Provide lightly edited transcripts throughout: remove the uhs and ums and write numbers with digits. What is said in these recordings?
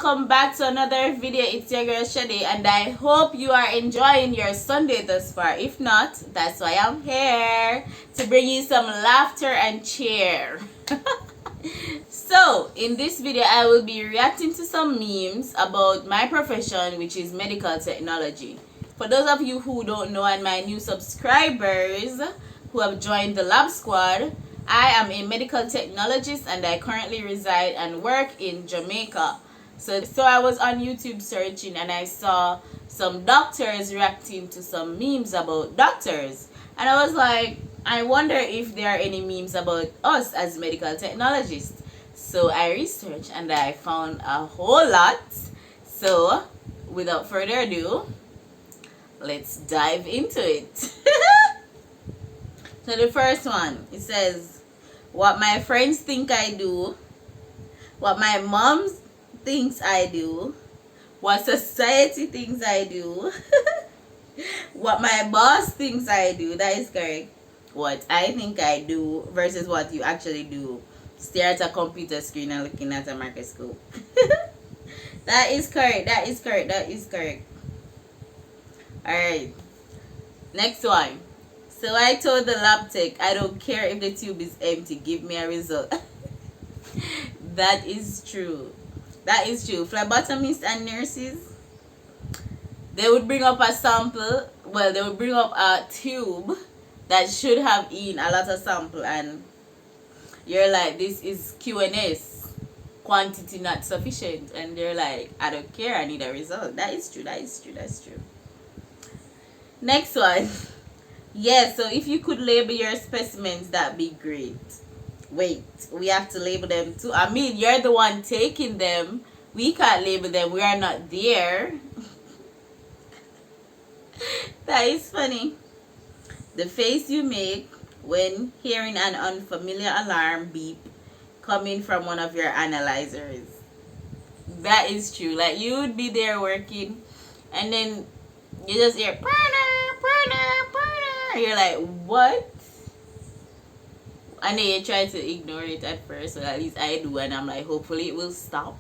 welcome back to another video. It's your girl Shade, and I hope you are enjoying your Sunday thus far. If not, that's why I'm here, to bring you some laughter and cheer. So in this video I will be reacting to some memes about my profession, which is medical technology. For those of you who don't know and my new subscribers who have joined the lab squad, I am a medical technologist and I currently reside and work in Jamaica. So I was on YouTube searching and I saw some doctors reacting to some memes about doctors. And I was like, I wonder if there are any memes about us as medical technologists. So I researched and I found a whole lot. So without further ado, let's dive into it. So the first one, it says, what my friends think I do, what my mom thinks I do, what society thinks I do, what my boss thinks I do. That is correct. What I think I do versus what you actually do. Stare at a computer screen and looking at a microscope. That is correct. That is correct. That is correct. Alright. Next one. So I told the lab tech, I don't care if the tube is empty, give me a result. That is true. That is true. Phlebotomists and nurses, they would bring up a sample. Well, they would bring up a tube that should have in a lot of sample, and you're like, this is QNS, quantity not sufficient, and they're like, I don't care, I need a result. That is true. That is true. That's true. Next one. Yes, so if you could label your specimens, that'd be great. Wait, we have to label them too. I mean, you're the one taking them. We can't label them. We are not there. That is funny. The face you make when hearing an unfamiliar alarm beep coming from one of your analyzers. That is true. Like, you would be there working and then you just hear burner, burner, burner. You're like, what? And then you try to ignore it at first, so at least I do, and I'm like, hopefully it will stop.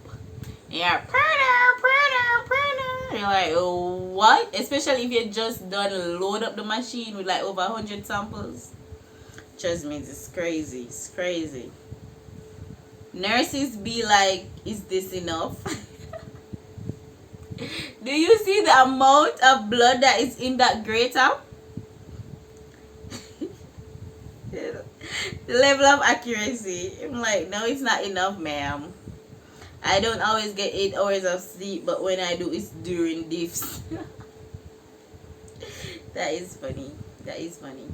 And you're burner, burner, burner. You're like, oh, what? Especially if you just done load up the machine with like over 100 samples. Trust me, it's crazy. It's crazy. Nurses be like, is this enough? Do you see the amount of blood that is in that grater? The level of accuracy. I'm like, no, it's not enough, ma'am. I don't always get 8 hours of sleep, but when I do, it's during diffs. That is funny. That is funny.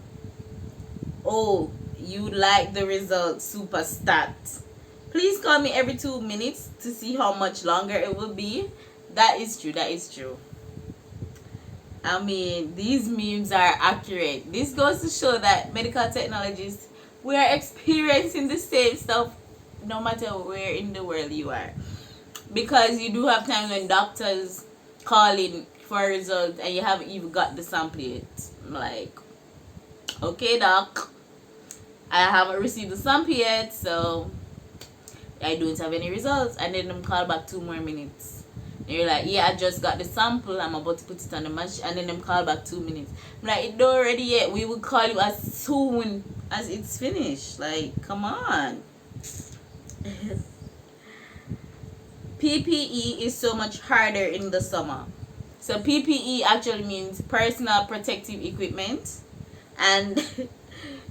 Oh, you like the result, super stat. Please call me every 2 minutes to see how much longer it will be. That is true. That is true. I mean, these memes are accurate. This goes to show that medical technologists, we are experiencing the same stuff no matter where in the world you are. Because you do have times when doctors call in for a result and you haven't even got the sample yet. I'm like, okay, doc, I haven't received the sample yet, so I don't have any results. And then them call back 2 more minutes. And you're like, yeah, I just got the sample, I'm about to put it on the machine. And then them call back 2 minutes. I'm like, it don't ready yet. We will call you as soon as it's finished. Like, come on. PPE is so much harder in the summer. So PPE actually means personal protective equipment. And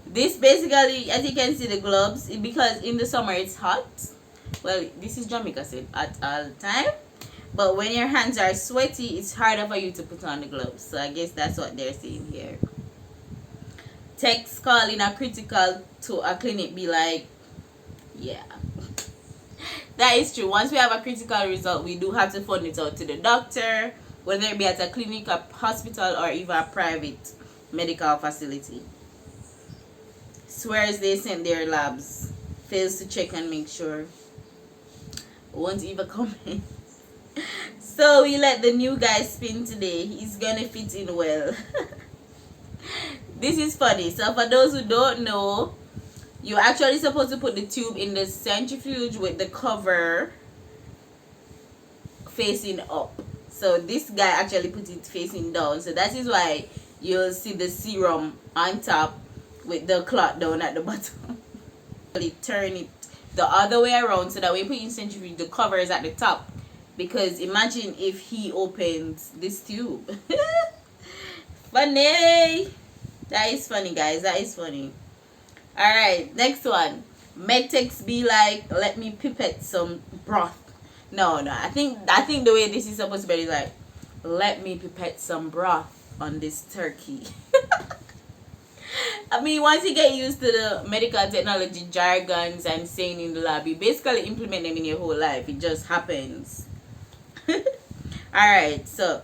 this basically, as you can see, the gloves, because in the summer it's hot. Well, this is Jamaica said at all time. But when your hands are sweaty, it's harder for you to put on the gloves. So I guess that's what they're saying here. Techs calling a critical to a clinic be like, yeah. That is true. Once we have a critical result, we do have to phone it out to the doctor, whether it be at a clinic, a hospital, or even a private medical facility. Swears they sent their labs. Fails to check and make sure. Won't even comment. So we let the new guy spin today. He's gonna fit in well. This is funny. So for those who don't know, you're actually supposed to put the tube in the centrifuge with the cover facing up. So this guy actually put it facing down. So that is why you'll see the serum on top with the clot down at the bottom. Turn it the other way around so that when you put in centrifuge, the cover is at the top. Because imagine if he opens this tube. Funny. That is funny, guys. That is funny. Alright, next one. Medtechs be like, let me pipette some broth. No. I think the way this is supposed to be is like, let me pipette some broth on this turkey. I mean, once you get used to the medical technology jargons and saying in the lab, you basically implement them in your whole life. It just happens. Alright, so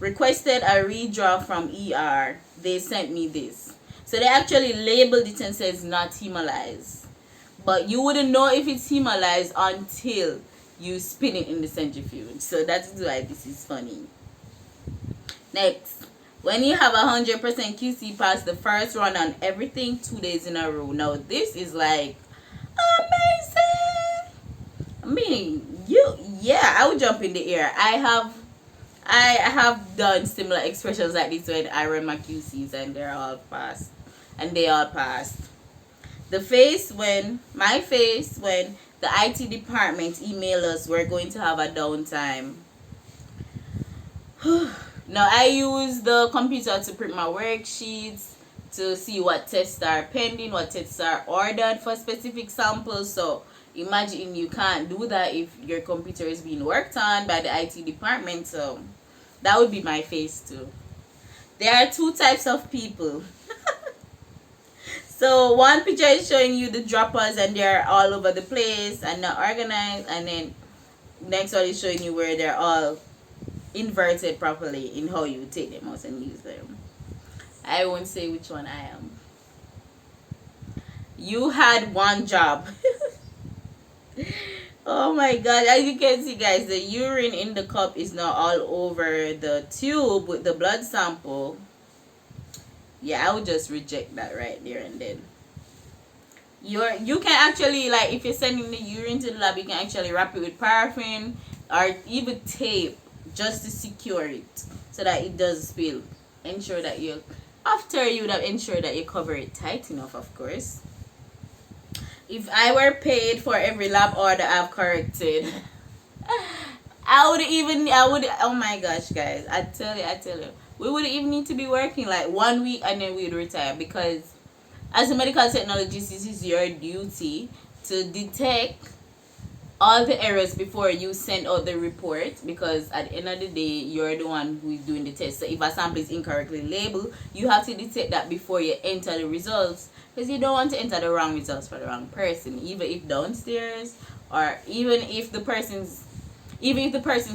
requested a redraw from ER. They sent me this. So they actually labeled it and says not hemolyzed. But you wouldn't know if it's hemolyzed until you spin it in the centrifuge. So that's why this is funny. Next, when you have 100% QC pass the first run on everything 2 days in a row. Now this is like amazing. I mean, I would jump in the air. I have done similar expressions like this when I run my QCs and they're all passed. And they all passed. My face when the IT department emailed us we're going to have a downtime. Now I use the computer to print my worksheets, to see what tests are pending, what tests are ordered for specific samples. So imagine you can't do that if your computer is being worked on by the IT department. So that would be my face too. There are two types of people. So one picture is showing you the droppers and they're all over the place and not organized, and then next one is showing you where they're all inverted properly in how you take them out and use them. I won't say which one I am. You had one job. Oh my god, as you can see guys, the urine in the cup is now all over the tube with the blood sample. Yeah, I would just reject that right there and then. You can actually, like, if you're sending the urine to the lab, you can actually wrap it with paraffin or even tape just to secure it so that it does spill. Ensure that after you would have ensured that you cover it tight enough, of course. If I were paid for every lab order I've corrected, I would, oh my gosh guys, I tell you, we wouldn't even need to be working like 1 week and then we'd retire, because as a medical technologist, this is your duty to detect all the errors before you send out the report, because at the end of the day, you're the one who is doing the test. So if a sample is incorrectly labeled, you have to detect that before you enter the results, because you don't want to enter the wrong results for the wrong person, even if downstairs, or even if the persons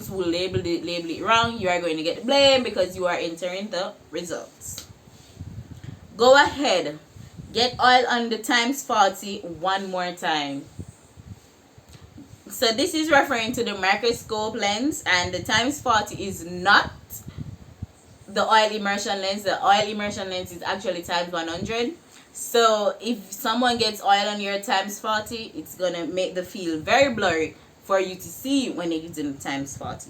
who labeled it wrong, you are going to get the blame because you are entering the results. Go ahead, get oil on the ×40 one more time. So this is referring to the microscope lens, and the ×40 is not the oil immersion lens. The oil immersion lens is actually ×100. So if someone gets oil on your ×40, it's gonna make the field very blurry for you to see when you're using the ×40.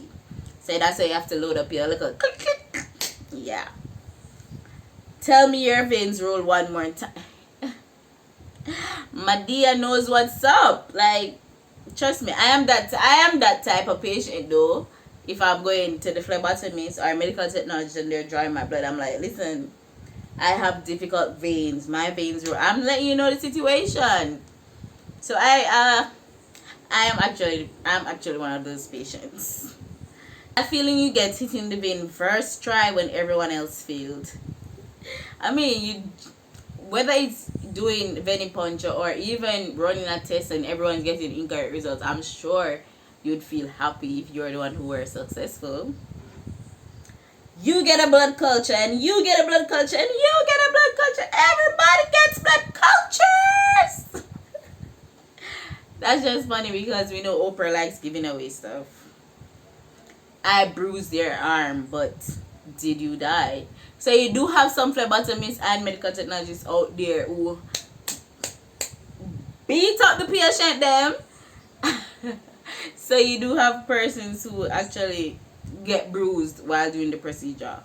So that's why you have to load up your little click, click. Yeah. Tell me your veins roll one more time. Madia knows what's up. Like, trust me, I am that type of patient though. If I'm going to the phlebotomist or medical technologist and they're drawing my blood, I'm like, listen, I have difficult veins. My veins roll. I'm letting you know the situation. So I'm actually one of those patients. That feeling you get hit in the vein first try when everyone else failed. I mean, whether it's doing venipuncture or even running a test and everyone's getting incorrect results, I'm sure you'd feel happy if you're the one who were successful. You get a blood culture and you get a blood culture and you get a blood culture. Everybody gets blood cultures. That's just funny because we know Oprah likes giving away stuff. I bruised your arm, but did you die? So you do have some phlebotomists and medical technologists out there who beat up the patient them. So you do have persons who actually get bruised while doing the procedure.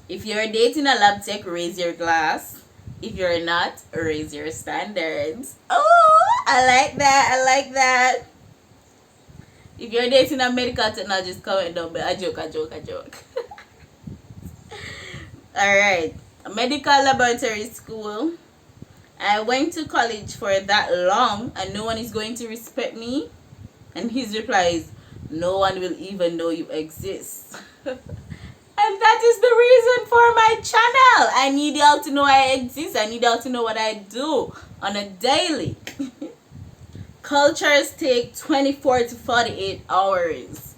If you're dating a lab tech, raise your glass. If you're not, raise your standards. Oh, I like that. I like that. If you're dating a medical technologist, comment down below. A joke. Alright. Medical laboratory school. I went to college for that long and no one is going to respect me. And his reply is, no one will even know you exist. And that is the reason for my channel. I need y'all to know I exist. I need y'all to know what I do on a daily. Cultures take 24 to 48 hours.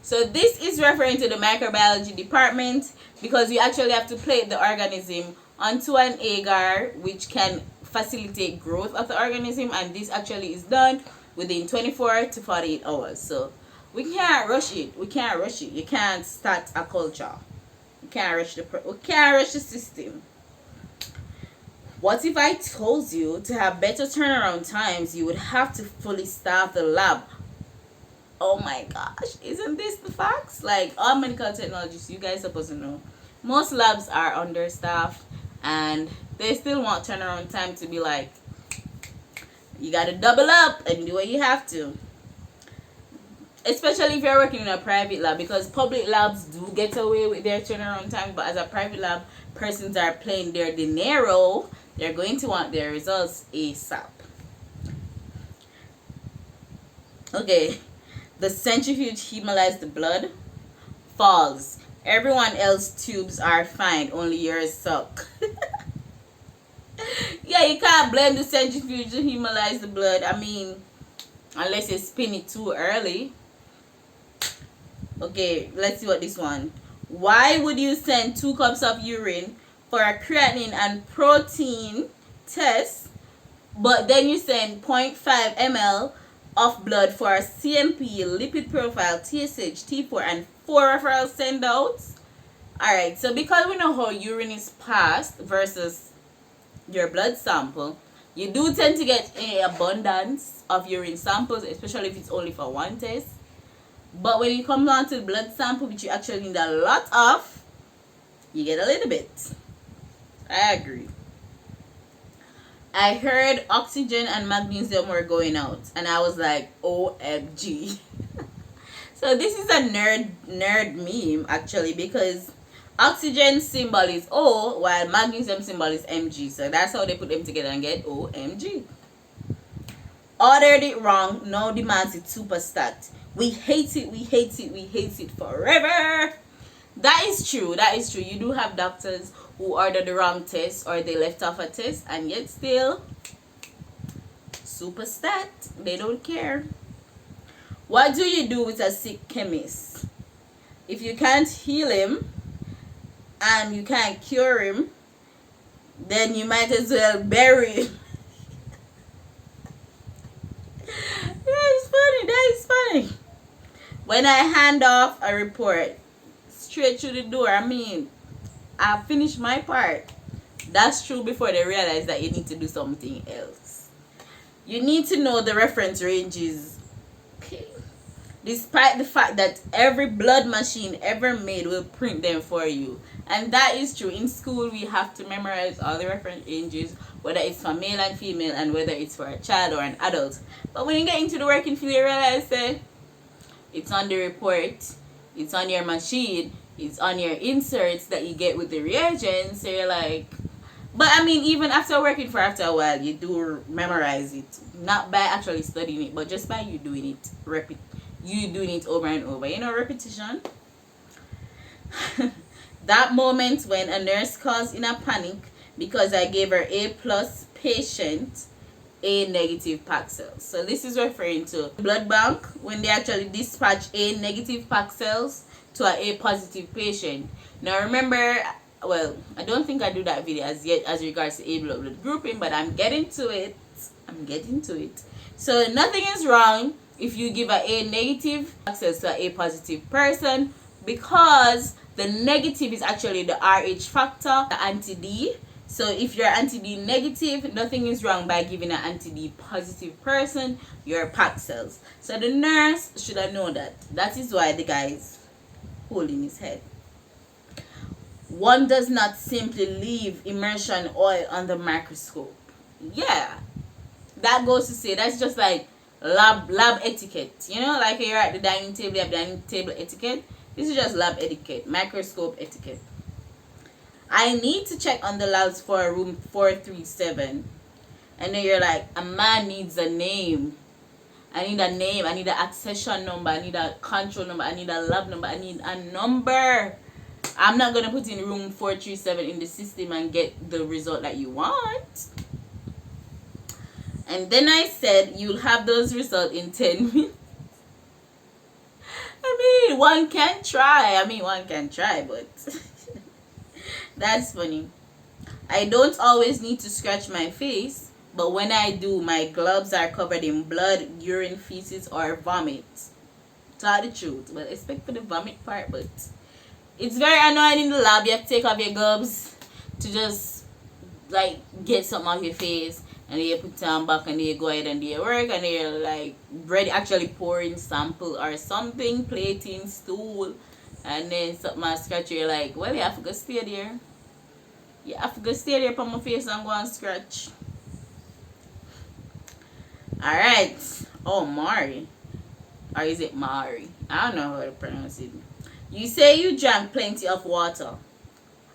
So this is referring to the microbiology department because you actually have to plate the organism onto an agar which can facilitate growth of the organism, and this actually is done within 24 to 48 hours. So we can't rush it. You can't start a culture. We can't rush the system. What if I told you to have better turnaround times, you would have to fully staff the lab? Oh my gosh, isn't this the facts? Like, all medical technologists, you guys supposed to know, most labs are understaffed and they still want turnaround time to be like, you gotta double up and do what you have to. Especially if you're working in a private lab, because public labs do get away with their turnaround time, but as a private lab, persons are playing their dinero. They're going to want their results ASAP. Okay, the centrifuge hemolyzed the blood. False. Everyone else's tubes are fine, only yours suck. Yeah, you can't blame the centrifuge to hemolyze the blood. I mean, unless you spin it too early. Okay, let's see what this one. Why would you send 2 cups of urine for a creatinine and protein test, but then you send 0.5 ml of blood for a CMP, lipid profile, TSH, T4, and 4 referral send outs? Alright, so because we know how urine is passed versus your blood sample, you do tend to get an abundance of urine samples, especially if it's only for one test. But when you come down to the blood sample, which you actually need a lot of, you get a little bit. I agree. I heard oxygen and magnesium were going out, and I was like, OMG. So this is a nerd meme actually, because oxygen symbol is O while magnesium symbol is Mg. So that's how they put them together and get OMG. Ordered it wrong, now demands it super stat. We hate it forever. That is true. You do have doctors who order the wrong test or they left off a test and yet still super stat. They don't care. What do you do with a sick chemist? If you can't heal him and you can't cure him, then you might as well bury him. That is funny. When I hand off a report straight through the door, I mean, I finished my part. That's true before they realize that you need to do something else. You need to know the reference ranges. Okay. Despite the fact that every blood machine ever made will print them for you. And that is true. In school, we have to memorize all the reference ranges, whether it's for male and female and whether it's for a child or an adult. But when you get into the working field, you realize that it's on the report, it's on your machine, it's on your inserts that you get with the reagents. So you're like, but I mean, even after a while, you do memorize it. Not by actually studying it, but just by you doing it. You doing it over and over. You know, repetition. That moment when a nurse calls in a panic because I gave her A+ patient A negative pack cells. So this is referring to blood bank when they actually dispatch A negative pack cells to an A positive patient. Now remember, well, I don't think I do that video as yet as regards to A blood grouping, but I'm getting to it. So nothing is wrong if you give an A negative access to an A positive person, because the negative is actually the RH factor, the anti-D. So if you're anti-D negative, nothing is wrong by giving an anti-D positive person your packed cells. So the nurse should have known that. That is why the guy is holding his head. One does not simply leave immersion oil on the microscope. Yeah, that goes to say that's just like lab etiquette. You know, like you're at the dining table, you have dining table etiquette. This is just lab etiquette, microscope etiquette. I need to check on the labs for room 437. And then you're like, a man needs a name. I need a name. I need an accession number. I need a control number. I need a lab number. I need a number. I'm not going to put in room 437 in the system and get the result that you want. And then I said, you'll have those results in 10 minutes. I mean, one can try, but that's funny. I don't always need to scratch my face, but when I do, my gloves are covered in blood, urine, feces, or vomit. Tell the truth. Well, expect for the vomit part, but it's very annoying in the lab. You have to take off your gloves to just like get something off your face, and then you put them back, and then you go ahead and do your work, and then you're like ready, actually pouring sample or something, plating, stool, and then something scratch you. You're like, well, you have to go stay there. You have to go stay there, put my face and go and scratch. Alright. Oh, Mari. Or is it Mari? I don't know how to pronounce it. You say you drank plenty of water.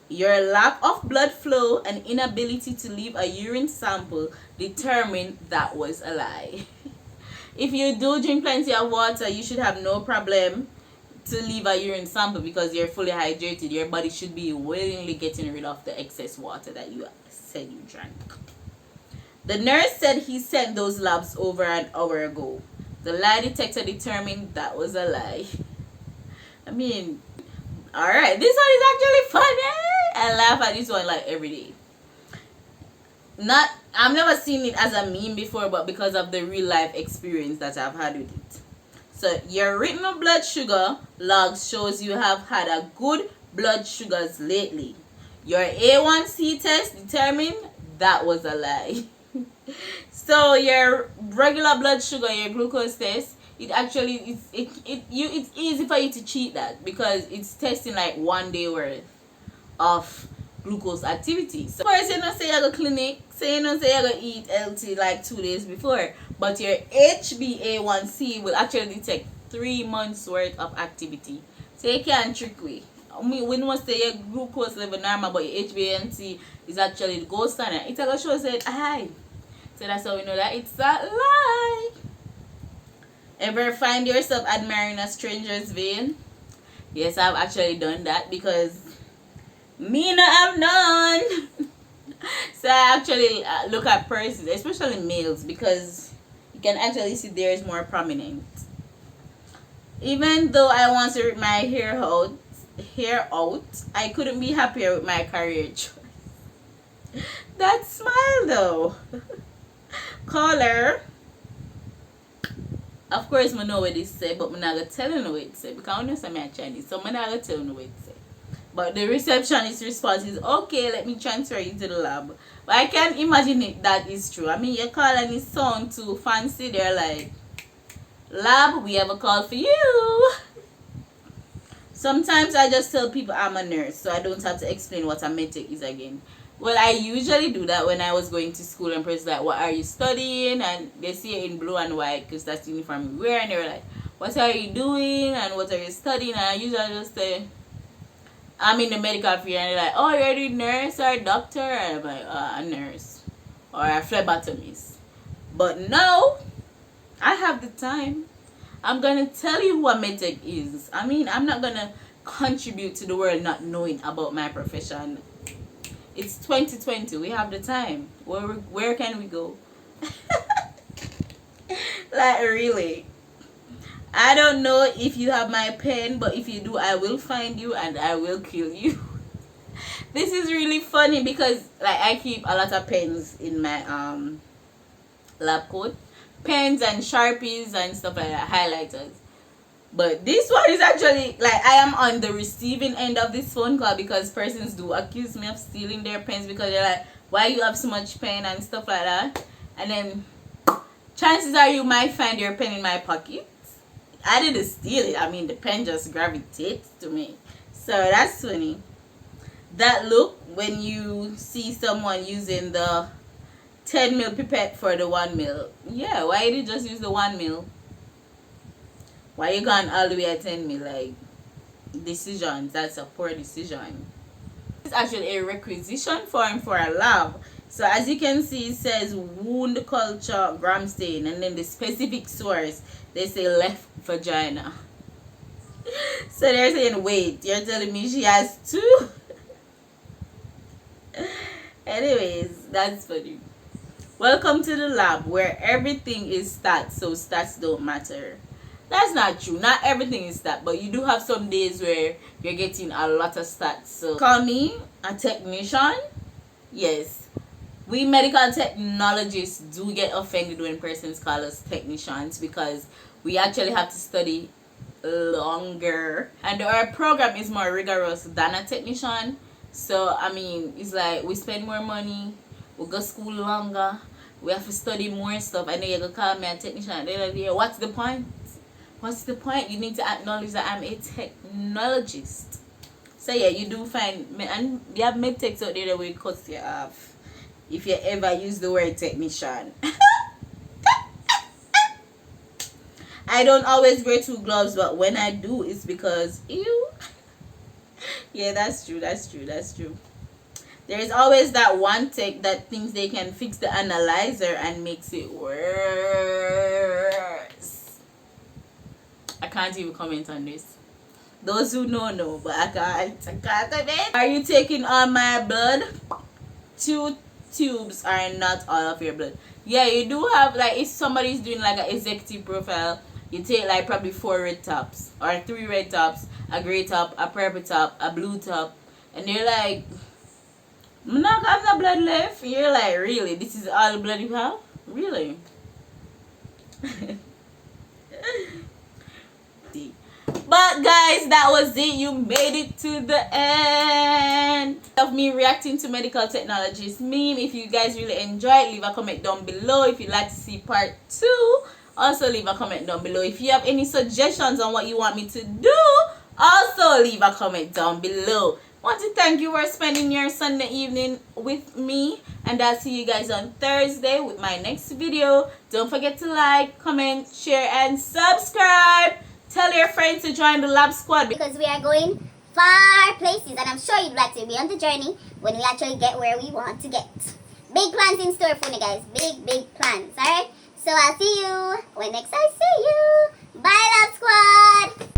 Your lack of blood flow and inability to leave a urine sample determined that was a lie. If you do drink plenty of water, you should have no problem to leave a urine sample because you're fully hydrated. Your body should be willingly getting rid of the excess water that you said you drank. The nurse said he sent those labs over an hour ago. The lie detector determined that was a lie. I mean, alright, this one is actually funny. I laugh at this one like every day. I've never seen it as a meme before, but because of the real life experience that I've had with it. So your written blood sugar logs shows you have had a good blood sugars lately. Your A1C test determined that was a lie. So your regular blood sugar, your glucose test, it's easy for you to cheat that because it's testing like 1 day worth of glucose activity. So first you don't say you go clinic, say you don't say you go eat healthy like 2 days before, but your HbA1c will actually detect 3 months worth of activity. So you can't trick me. We must say your glucose level normal, but your HbA1c is actually the gold standard. It's gonna show said hi. So that's how we know that it's a lie. Ever find yourself admiring a stranger's vein? Yes, I've actually done that because me not have none. So I actually look at persons, especially males, because you can actually see theirs more prominent. Even though I want to rip my hair out, I couldn't be happier with my career choice. That smile though. Caller. Of course, I know what this say, but I'm not going to tell you what it say because I know some are Chinese, so I'm not going to tell you what it say. But the receptionist's response is, okay, let me transfer you to the lab. But I can't imagine it that is true. I mean, you call and it sound too fancy. They're like, lab, we have a call for you. Sometimes I just tell people I'm a nurse, so I don't have to explain what a medtech is again. Well, I usually do that when I was going to school and person like, what are you studying? And they see it in blue and white because that's the uniform we wear. And they're like, what are you doing? And what are you studying? And I usually just say, I'm in the medical field. And they're like, oh, you're a nurse or a doctor? And I'm like, a nurse or a phlebotomist. But no, I have the time. I'm going to tell you who a medtech is. I mean, I'm not going to contribute to the world not knowing about my profession. It's 2020. We have the time. Where can we go? Like, really. I don't know if you have my pen, but if you do, I will find you and I will kill you. This is really funny because like I keep a lot of pens in my lab coat. Pens and Sharpies and stuff like that. Highlighters. But this one is actually, like, I am on the receiving end of this phone call because persons do accuse me of stealing their pens because they're like, why you have so much pen and stuff like that. And then chances are you might find your pen in my pocket. I didn't steal it. I mean, the pen just gravitates to me. So that's funny. That look when you see someone using the 10 mil pipette for the 1 mil. Yeah, why did you just use the 1 mil? Why you gone all the way at 10 mil? Like, decisions. That's a poor decision. It's actually a requisition form for a lab. So as you can see, it says wound culture gram stain, and then the specific source, they say left vagina. So they're saying, wait, you're telling me she has 2? Anyways, that's funny. Welcome to the lab where everything is stats, so stats don't matter. That's not true. Not everything is stats, but you do have some days where you're getting a lot of stats. So call me a technician. Yes, we medical technologists do get offended when persons call us technicians because we actually have to study longer and our program is more rigorous than a technician. So I mean, it's like we spend more money, we go school longer, we have to study more stuff, and then you're gonna call me a technician at the end of the year. What's the point? What's the point? You need to acknowledge that I'm a technologist. So yeah, you do find, and you have medtechs out there that will cut you off if you ever use the word technician. I don't always wear 2 gloves, but when I do, it's because ew. Yeah, that's true. That's true. That's true. There is always that one tech that thinks they can fix the analyzer and makes it worse. I can't even comment on this. Those who know, but I can't comment. Are you taking all my blood? 2 tubes are not all of your blood. Yeah, you do have, like, if somebody's doing like an executive profile, you take like probably 4 red tops or 3 red tops, a gray top, a purple top, a blue top, and they're like, I'm not have no blood left. You're like, really? This is all the blood you have? Really? But guys, that was it. You made it to the end of me reacting to medical technologies meme. If you guys really enjoyed, leave a comment down below. If you'd like to see part 2, also leave a comment down below. If you have any suggestions on what you want me to do, also leave a comment down below. I want to thank you for spending your Sunday evening with me, and I'll see you guys on Thursday with my next video. Don't forget to like, comment, share, and subscribe. Tell your friends to join the lab squad because we are going far places, and I'm sure you'd like to be on the journey when we actually get where we want to get. Big plans in store for you guys. Big plans. Alright? So I'll see you when next I see you. Bye, lab squad.